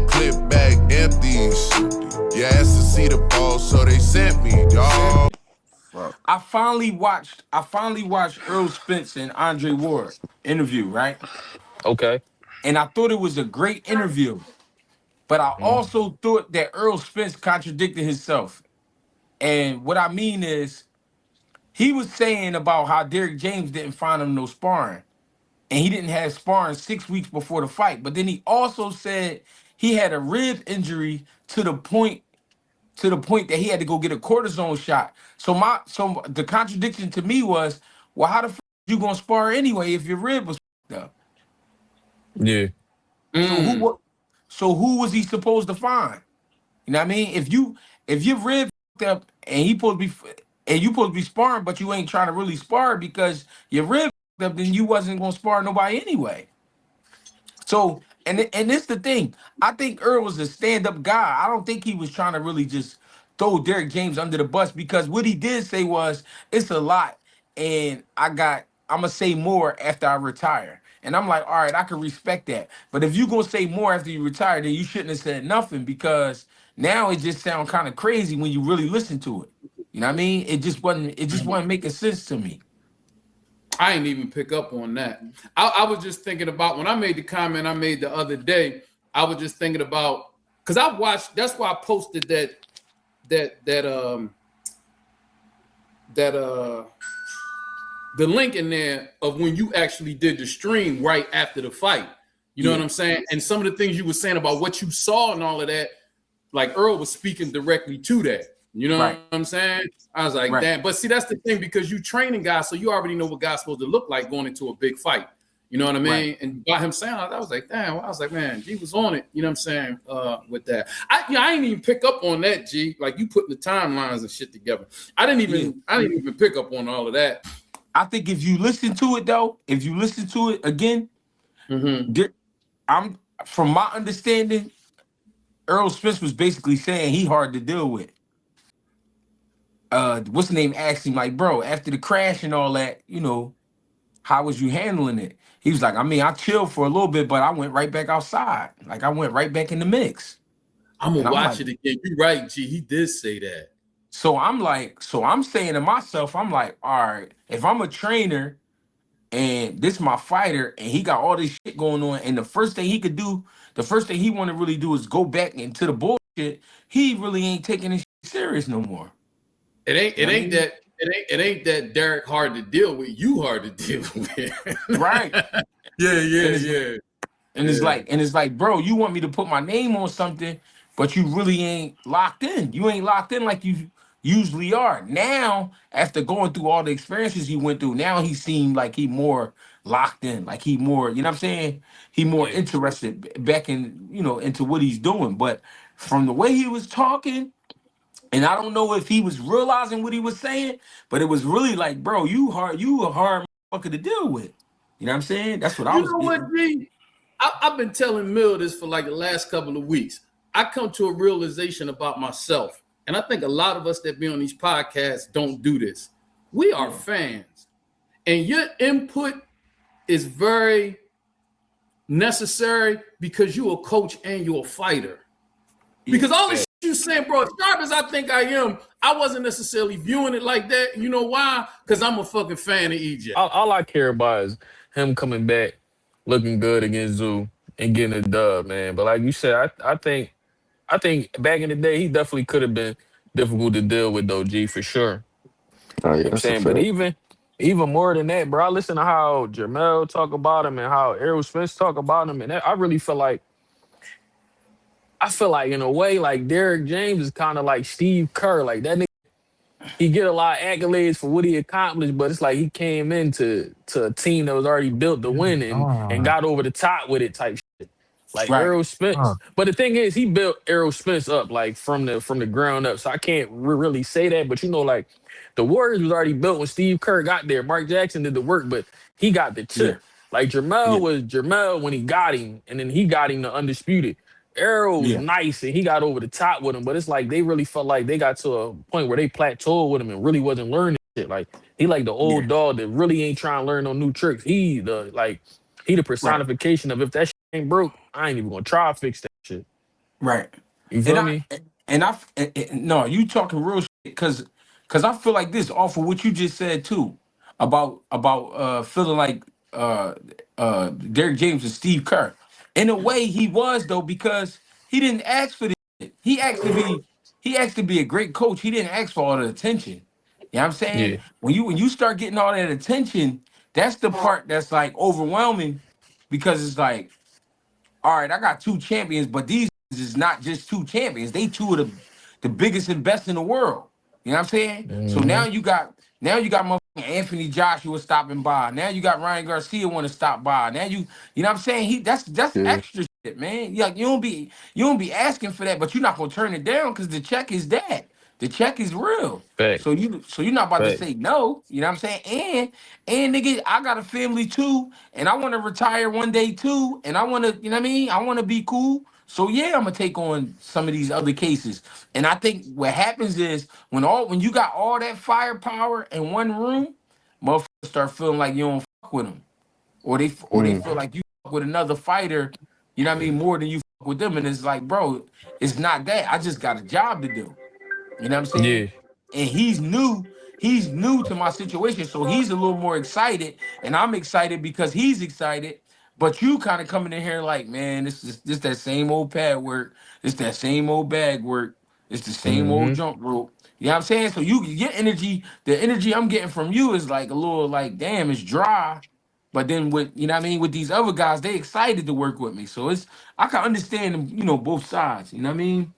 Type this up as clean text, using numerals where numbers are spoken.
the clip bag empties. You asked to see the ball, so they sent me, dawg. I finally watched Errol Spence and Andre Ward interview, right? Okay. And I thought it was a great interview. But I also thought that Errol Spence contradicted himself. And what I mean is, he was saying about how Derrick James didn't find him no sparring. And he didn't have sparring 6 weeks before the fight. But then he also said he had a rib injury to the point that he had to go get a cortisone shot. So the contradiction to me was, well, how the fuck you gonna spar anyway if your rib was fucked up? Yeah. So who was he supposed to find? You know what I mean? If your rib fucked up and you supposed to be sparring, but you ain't trying to really spar because your rib fucked up, then you wasn't gonna spar nobody anyway. So and it's the thing. I think Earl was a stand-up guy. I don't think he was trying to really just throw Derrick James under the bus, because what he did say was, it's a lot, and I'm gonna say more after I retire. And I'm like, all right, I can respect that. But if you're gonna say more after you retire, then you shouldn't have said nothing, because now it just sounds kind of crazy when you really listen to it. You know what I mean? It just wasn't making sense to me. I ain't even pick up on that. I was just thinking about, when I made the comment I made the other day, I was just thinking about, because I watched, that's why I posted the link in there of when you actually did the stream right after the fight. You know what I'm saying? And some of the things you were saying about what you saw and all of that, like Earl was speaking directly to that. You know what I'm saying? I was like, damn. But see, that's the thing, because you training guys, so you already know what guys supposed to look like going into a big fight. You know what I mean? And by him saying that, I was like, damn. I was like, man, G was on it. You know what I'm saying? With that, I ain't even pick up on that, G. Like, you putting the timelines and shit together. I didn't even pick up on all of that. I think if you listen to it though, if you listen to it again, I'm from my understanding, Errol Spence was basically saying he hard to deal with. What's the name? Asked him, like, bro, after the crash and all that, you know, how was you handling it? He was like, I mean, I chilled for a little bit, but I went right back outside. Like, I went right back in the mix. I'm gonna watch it again. You're right, G. He did say that. So I'm saying to myself, I'm like, all right, if I'm a trainer and this is my fighter and he got all this shit going on, and the first thing he could do, the first thing he want to really do is go back into the bullshit, he really ain't taking this shit serious no more. It ain't that Derrick hard to deal with. You hard to deal with. Right. Yeah. And it's like, bro, you want me to put my name on something, but you really ain't locked in. You ain't locked in like you usually are. Now, after going through all the experiences he went through, now he seemed like he more locked in, like he more, you know what I'm saying? He more interested back in, you know, into what he's doing. But from the way he was talking, and I don't know if he was realizing what he was saying, but it was really like, bro, you a hard motherfucker to deal with. You know what I'm saying? That's what I was getting. You know what, G? I've been telling Mill this for like the last couple of weeks. I come to a realization about myself, and I think a lot of us that be on these podcasts don't do this. We are fans, and your input is very necessary, because you're a coach and you're a fighter. Because all this you saying, bro, as sharp as I think I am, I wasn't necessarily viewing it like that. You know why? Because I'm a fucking fan of EJ. All I care about is him coming back, looking good against Zoo and getting a dub, man. But like you said, I think back in the day, he definitely could have been difficult to deal with, though, G, for sure. Oh, yeah, You know what I'm saying? But even more than that, bro, I listen to how Jermell talk about him and how Errol Spence talk about him, and I really feel like in a way, like Derrick James is kind of like Steve Kerr. Like, that nigga, he get a lot of accolades for what he accomplished, but it's like he came into a team that was already built to win and got over the top with it type shit. Like Errol Spence. But the thing is, he built Errol Spence up like from the ground up. So I can't really say that. But, you know, like, the Warriors was already built when Steve Kerr got there. Mark Jackson did the work, but he got the chip. Yeah. Like, Jermell was Jermell when he got him, and then he got him to undisputed. Errol was nice, and he got over the top with him, but it's like they really felt like they got to a point where they plateaued with him and really wasn't learning shit. Like, he like the old dog that really ain't trying to learn no new tricks. He the personification of, if that shit ain't broke, I ain't even gonna try to fix that shit. Right. You And feel me? no, you talking real shit because I feel like this off of what you just said too about feeling like Derrick James and Steve Kerr. In a way, he was though because he didn't ask for this shit. He asked to be a great coach. He didn't ask for all the attention. You know what I'm saying? Yeah. When you start getting all that attention, that's the part that's like overwhelming because it's like, all right, I got two champions, but these is not just two champions. They two of the biggest and best in the world. You know what I'm saying? So Mm-hmm. now you got motherfucking Anthony Joshua stopping by. Now you got Ryan Garcia want to stop by. Now you know what I'm saying? That's Yeah. extra shit, man. Like you don't be asking for that, but you're not gonna turn it down because the check is that. The check is real. Fact. So you're not about to Fact. say no. You know what I'm saying? And nigga, I got a family too, and I want to retire one day too, and I want to, you know what I mean? I want to be cool. So yeah, I'm gonna take on some of these other cases. And I think what happens is when you got all that firepower in one room, motherfuckers start feeling like you don't fuck with them, or they Mm. feel like you fuck with another fighter. You know what I mean? More than you fuck with them, and it's like, bro, it's not that. I just got a job to do. You know what I'm saying? Yeah. And he's new to my situation, so he's a little more excited, and I'm excited because he's excited. But you kind of coming in here like, man, this that same old pad work, it's that same old bag work, it's the same old Mm-hmm. jump rope. You know what I'm saying? So you get energy. The energy I'm getting from you is like a little like, damn, it's dry. But then with you know what I mean, with these other guys, they excited to work with me. So I can understand them, both sides. You know what I mean?